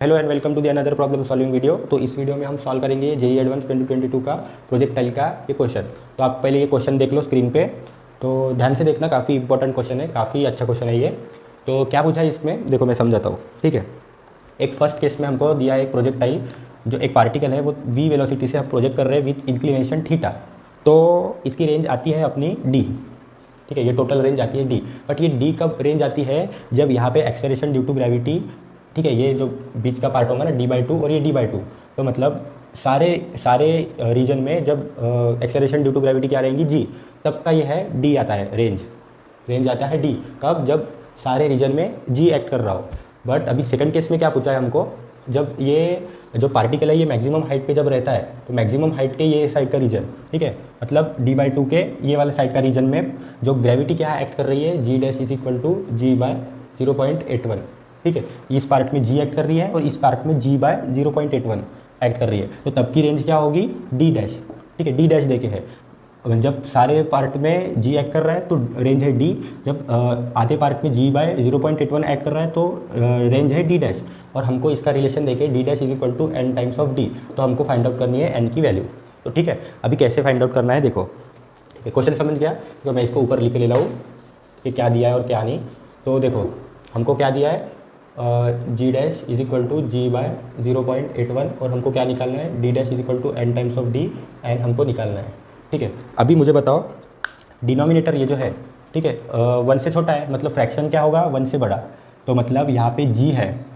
Hello and welcome to the another problem solving video. तो इस video में हम सॉल्व करेंगे जेईई एडवांस 2022 का प्रोजेक्टाइल का ये क्वेश्चन। तो आप पहले ये क्वेश्चन देख लो स्क्रीन पे, तो ध्यान से देखना, काफ़ी इंपॉर्टेंट क्वेश्चन है, काफ़ी अच्छा क्वेश्चन है ये। तो क्या पूछा है इसमें, देखो मैं समझाता हूँ, ठीक है। एक फर्स्ट केस में हमको दिया है एक प्रोजेक्टाइल, जो एक पार्टिकल है वो v वेलोसिटी से हम प्रोजेक्ट कर रहे हैं विथ इंक्लिनेशन थीटा। तो इसकी रेंज आती है अपनी d, ठीक है, ये टोटल रेंज आती है डी। बट ये डी कब रेंज आती है, जब यहाँ पे एक्सेलरेशन ड्यू टू ग्रेविटी, ठीक है, ये जो बीच का पार्ट होगा ना d/2 और ये d/2, तो मतलब सारे सारे रीजन में जब एक्सेलरेशन ड्यू टू ग्रेविटी क्या रहेंगी जी, तब का ये है डी आता है, रेंज आता है डी कब, जब सारे रीजन में जी एक्ट कर रहा हो। बट अभी सेकंड केस में क्या पूछा है हमको, जब ये जो पार्टिकल है ये मैक्सिमम हाइट पे जब रहता है, तो मैक्सिमम हाइट के ये साइड का रीजन, ठीक है, मतलब d/2 के ये वाले साइड का रीजन में जो ग्रेविटी क्या एक्ट कर रही है, g dash is equal to g/0.81, ठीक है, इस पार्ट में जी एक्ट कर रही है और इस पार्ट में g/0.81 एक्ट कर रही है। तो तब की रेंज क्या होगी, डी डैश, ठीक है, डी डैश देके है। जब सारे पार्ट में जी एक्ट कर रहा है तो रेंज है डी, जब आधे पार्ट में g/0.81 एक्ट कर रहा है तो रेंज है डी डैश। और हमको इसका रिलेशन देखे D dash is equal to N times of D, तो हमको फाइंड आउट करनी है एन की वैल्यू। तो ठीक है, अभी कैसे फाइंड आउट करना है देखो, ठीक है, क्वेश्चन समझ गया, तो मैं इसको ऊपर लिख ले लाऊँ कि क्या दिया है और क्या नहीं। तो देखो हमको क्या दिया है, g dash is equal to g/0.81 और हमको क्या निकालना है, d dash is equal to N times of d, n हमको निकालना है, ठीक है। अभी मुझे बताओ डिनोमिनेटर ये जो है, ठीक है, 1 से छोटा है, मतलब फ्रैक्शन क्या होगा, 1 से बड़ा। तो मतलब यहाँ पे जी है,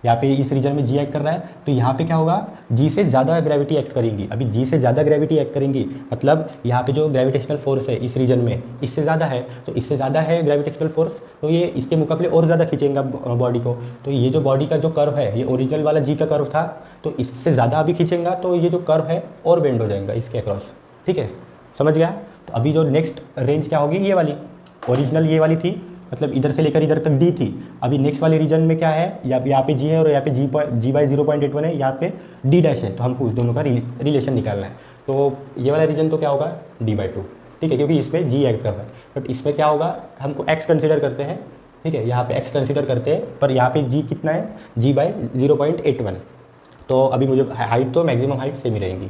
यहाँ पे इस रीजन में जी एक्ट कर रहा है, तो यहाँ पे क्या होगा, जी से ज़्यादा ग्रेविटी एक्ट करेंगी। अभी जी से ज़्यादा ग्रेविटी एक्ट करेंगी मतलब यहाँ पे जो ग्रेविटेशनल फोर्स है इस रीजन में इससे ज़्यादा है, तो इससे ज़्यादा है ग्रेविटेशनल फोर्स, तो ये इसके मुकाबले और ज़्यादा खींचेगा बॉडी को। तो ये जो बॉडी का जो कर्व है, ये ओरिजिनल वाला जी का कर्व था, तो इससे ज़्यादा अभी खींचेगा, तो ये जो कर्व है और बेंड हो जाएगा इसके अक्रॉस, ठीक है, समझ गया। तो अभी जो नेक्स्ट रेंज क्या होगी, ये वाली, ओरिजिनल ये वाली थी, मतलब इधर से लेकर इधर तक डी थी। अभी नेक्स्ट वाले रीजन में क्या है, यहाँ पे जी है और यहाँ पे g/0.81 है, यहाँ पे डी डैश है, तो हमको उस दोनों का रिलेशन निकालना है। तो ये वाला रीजन तो क्या होगा, d/2, ठीक है, क्योंकि इसमें जी एक्ट कर रहा है। बट इसमें क्या होगा, हमको x कंसिडर करते हैं, ठीक है, यहाँ पे x कंसिडर करते हैं, पर यहाँ पे g कितना है, g/0.81। तो अभी मुझे हाइट तो मैक्सिमम हाइट सेम ही रहेंगी,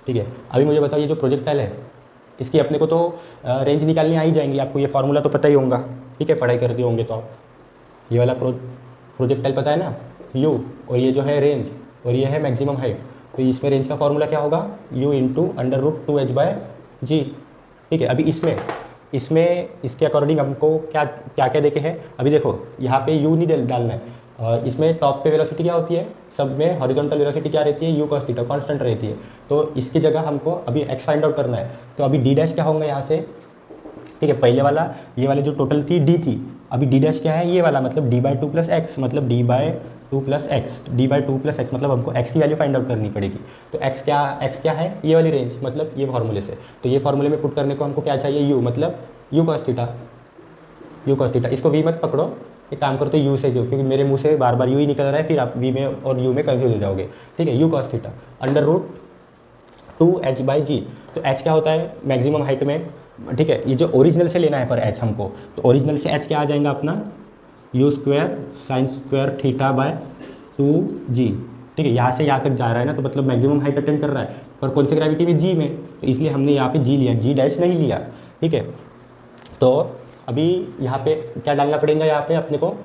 ठीक है। अभी मुझे बताओ ये जो प्रोजेक्टाइल है इसकी अपने को तो रेंज निकालनी आ ही जाएंगी, आपको ये फार्मूला तो पता ही होगा, ठीक है, पढ़ाई करते होंगे तो आप। ये वाला प्रोजेक्टाइल पता है ना, u, और ये जो है रेंज, और ये है मैक्सिमम हाइट, तो इसमें रेंज का फार्मूला क्या होगा, u इंटू √2h/g, ठीक है। अभी इसमें इसमें इसके अकॉर्डिंग हमको क्या क्या क्या देखे हैं, अभी देखो यहाँ पे u नहीं डालना है, इसमें टॉप पे वेलोसिटी क्या होती है, सब में हॉरिजॉन्टल वेलोसिटी क्या रहती है, u cos थीटा कांस्टेंट रहती है। तो इसकी जगह हमको अभी x फाइंड आउट करना है, तो अभी d डैश क्या होगा यहाँ से, ठीक है, पहले वाला ये वाली जो टोटल थी d थी, अभी d डैश क्या है, ये वाला मतलब d/2 प्लस एक्स, मतलब d/2 plus x, d/2 plus x, मतलब हमको x की वैल्यू फाइंड आउट करनी पड़ेगी। तो x क्या है, ये वाली रेंज, मतलब ये फार्मूले से, तो ये फार्मूले में पुट करने को हमको क्या चाहिए, u, मतलब u cos थीटा। इसको v मत पकड़ो, एक काम करो तो u से, क्योंकि मेरे मुंह से बार बार u ही निकल रहा है, फिर आप v में और u में कंफ्यूज हो जाओगे, ठीक है। u cos थीटा √2h/g, तो h क्या होता है मैक्सिमम हाइट में, ठीक है, ये जो ओरिजिनल से लेना है पर h हमको, तो ओरिजिनल से h क्या आ जाएगा अपना, u² sin² थीटा/2g, ठीक है, यहाँ से यहाँ तक जा रहा है ना, तो मतलब मैक्सिमम हाइट अटेंड कर रहा है, पर कौन सी ग्रेविटी में, g में, तो इसलिए हमने यहाँ पे g लिया, g डैश नहीं लिया, ठीक है। तो अभी यहाँ पे क्या डालना पड़ेगा, यहाँ पे अपने को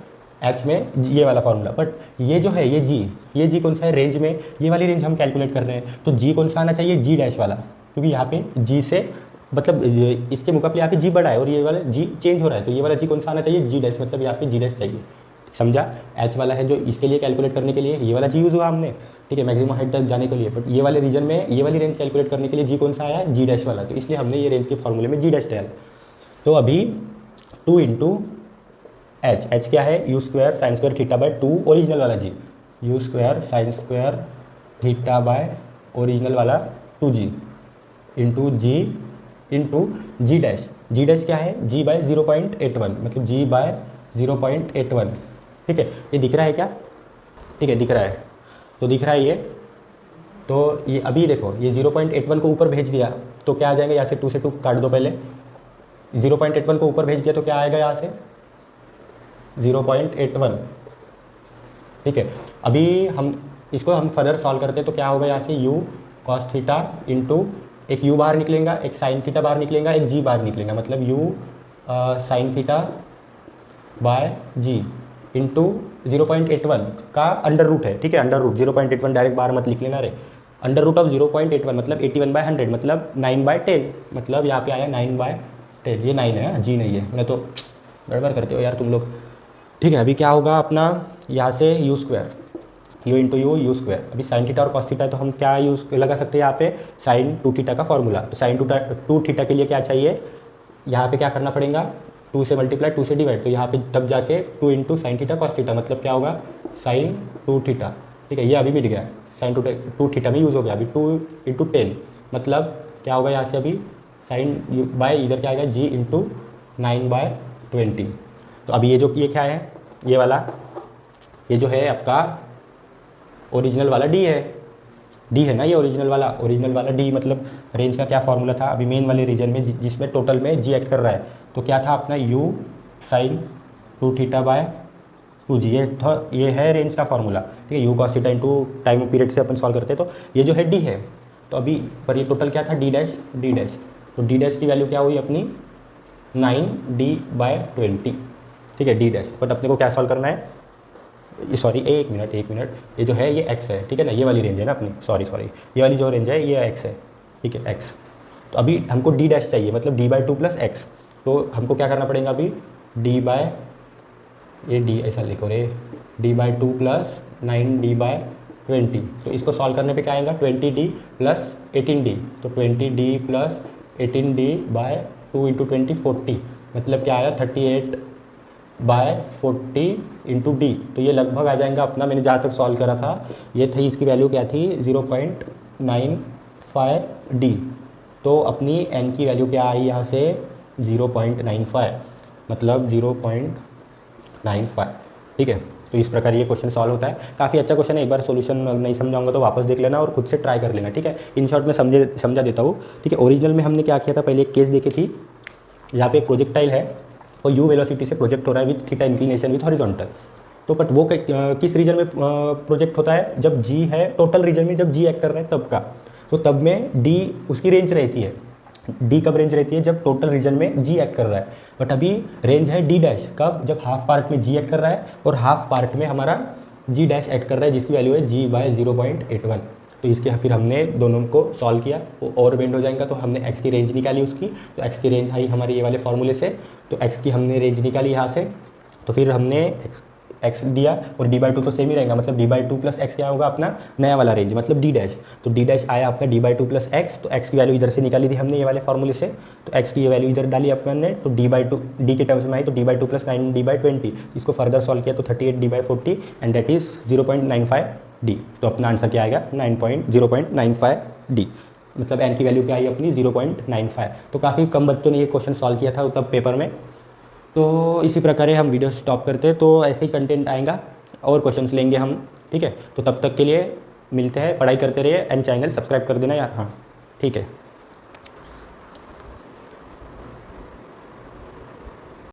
h में ये वाला फार्मूला, बट ये जो है ये g कौन सा है, रेंज में ये वाली रेंज हम कैलकुलेट कर रहे हैं, तो g कौन सा आना चाहिए, g डैश वाला, क्योंकि यहाँ पे g से मतलब इसके मुकाबले यहाँ पे g बड़ा है और ये वाला g चेंज हो रहा है, तो ये वाला g कौन सा आना चाहिए, g डैश, मतलब यहाँ पे g डैश चाहिए, समझा। h वाला है जो इसके लिए कैलकुलेट करने के लिए ये वाला g यूज़ हुआ हमने, ठीक है, मैक्सिमम हाइट तक जाने के लिए, बट ये वाले रीजन में ये वाली रेंज कैलकुलेट करने के लिए g कौन सा आया, g डैश वाला, तो इसलिए हमने ये रेंज के फॉर्मूले में g डैश डाला। तो अभी 2 इंटू h क्या है, u² sin² थीटा/2 ओरिजिनल वाला g, u² sin² थीटा/ओरिजिनल वाला 2g इंटू जी डैश क्या है, g/0.81, मतलब g/0.81, ठीक है। ये दिख रहा है क्या, ठीक है, दिख रहा है, तो दिख रहा है ये, तो ये अभी देखो ये 0.81 को ऊपर भेज दिया, तो क्या आ जाएगा, यहाँ से 2 से 2 काट दो, पहले 0.81 को ऊपर भेज दिया तो क्या आएगा, यहाँ से 0.81, ठीक है। अभी हम इसको हम फर्दर सॉल्व करते हैं तो क्या होगा, यहाँ से u cos थीटा इंटू एक u बाहर निकलेगा, एक साइन थीटा बाहर निकलेगा, एक g बाहर निकलेगा, मतलब u sine theta by g into 0.81 का अंडर रूट है, ठीक है, अंडर रूट 0.81 डायरेक्ट बाहर मत लिख लेना रे, अंडर रूट ऑफ 0.81 मतलब 81/100 मतलब 9/10, मतलब यहाँ पे आया 9/10, ये 9 है, जी नहीं है, मैं तो गड़बड़ करते हो यार तुम लोग। ठीक है, अभी क्या होगा अपना, यहाँ से you square, you into you square, अभी साइन थीटा और कॉस थीटा तो हम क्या यूज़ लगा सकते हैं यहाँ पे, साइन 2 थीटा का फॉर्मूला। तो साइन 2 थीटा के लिए क्या चाहिए, यहाँ पे क्या करना पड़ेगा, 2 से मल्टीप्लाई 2 से डिवाइड, तो यहाँ पे तब जाके 2 into sine theta cos theta, मतलब क्या होगा साइन 2 थीटा, ठीक है, ये अभी मिट गया, साइन 2 थीटा में यूज़ हो गया। अभी 2 इंटू 10 मतलब क्या होगा, यहाँ से अभी साइन बाय इधर क्या आएगा जी इंटू 9/20। तो अभी ये क्या है, ये वाला, ये जो है आपका ओरिजिनल वाला डी है ना, ये ओरिजिनल वाला डी, मतलब रेंज का क्या फॉर्मूला था अभी मेन वाले रीजन में जिसमें टोटल में जी एक्ट कर रहा है, तो क्या था अपना u sign 2 theta by 2g, ये है रेंज का फॉर्मूला, ठीक है, u cos theta into time period से अपन सॉल्व करते हैं, तो ये जो है डी है। तो अभी पर ये टोटल क्या था, डी डैश, तो डी डैश की वैल्यू क्या हुई अपनी 9d/20, ठीक है, डी डैश। बट अपने को क्या सॉल्व करना है, सॉरी एक मिनट, ये जो है ये x है, ठीक है ना, ये वाली रेंज है ना अपनी, सॉरी ये वाली जो रेंज है ये x है, ठीक है x। तो अभी हमको d डैश चाहिए, मतलब d/2 प्लस x, तो हमको क्या करना पड़ेगा अभी, d ऐसा लिखो रे, d/2 प्लस 9d/20, तो इसको सॉल्व करने पे क्या आएगा 20d प्लस 18d, तो 20d प्लस 18d/2 इंटू 20 40, मतलब क्या आया 38/40 इंटू डी, तो ये लगभग आ जाएगा अपना, मैंने जहाँ तक सॉल्व करा था ये थी, इसकी वैल्यू क्या थी 0.95d, तो अपनी n की वैल्यू क्या आई यहाँ से 0.95, मतलब 0.95, ठीक है। तो इस प्रकार ये क्वेश्चन सॉल्व होता है, काफ़ी अच्छा क्वेश्चन है, एक बार सॉल्यूशन नहीं समझाऊंगा तो वापस देख लेना और खुद से ट्राई कर लेना, ठीक है। इन शॉर्ट में समझा देता हूँ, ठीक है। ओरिजिनल में हमने क्या किया था, पहले एक केस देखी थी, यहाँ पे एक प्रोजेक्टाइल है और u वेलोसिटी से प्रोजेक्ट हो रहा है with theta inclination with horizontal, तो बट वो किस रीजन में प्रोजेक्ट होता है, जब g है टोटल रीजन में, जब g एक्ट कर रहा है तब का, तो तब में d उसकी रेंज रहती है, d कब रेंज रहती है, जब टोटल रीजन में g एक्ट कर रहा है। बट अभी रेंज है d डैश कब, जब हाफ पार्ट में g एक्ट कर रहा है और हाफ पार्ट में हमारा g डैश एक्ट कर रहा है, जिसकी वैल्यू है g/0.81। तो इसके फिर हमने दोनों को सॉल्व किया, वो और बेंड हो जाएगा, तो हमने x की रेंज निकाली उसकी, तो x की रेंज आई हमारे ये वाले फॉर्मूले से, तो x की हमने रेंज निकाली यहाँ से, तो फिर हमने x दिया और d/2 तो सेम ही रहेगा, मतलब d/2 प्लस x क्या होगा अपना नया वाला रेंज, मतलब d डैश, तो d डैश आया अपना d/2 प्लस x, तो x की वैल्यू इधर से निकाली थी हमने ये वाले फॉर्मूले से, तो x की ये वैल्यू इधर डाली अपन ने, तो d के टर्म्स में आई, तो d/2 प्लस 9d/20, इसको फर्दर सॉल्व किया तो 38d/40 and that is 0.95d, तो अपना आंसर क्या आएगा 0.95d, मतलब n की वैल्यू क्या आई अपनी 0.95। तो काफ़ी कम बच्चों ने ये क्वेश्चन सॉल्व किया था तब पेपर में। तो इसी प्रकार हम वीडियो स्टॉप करते हैं, तो ऐसे ही कंटेंट आएगा और क्वेश्चंस लेंगे हम, ठीक है। तो तब तक के लिए मिलते हैं, पढ़ाई करते रहिए एंड चैनल सब्सक्राइब कर देना यार, हाँ ठीक है।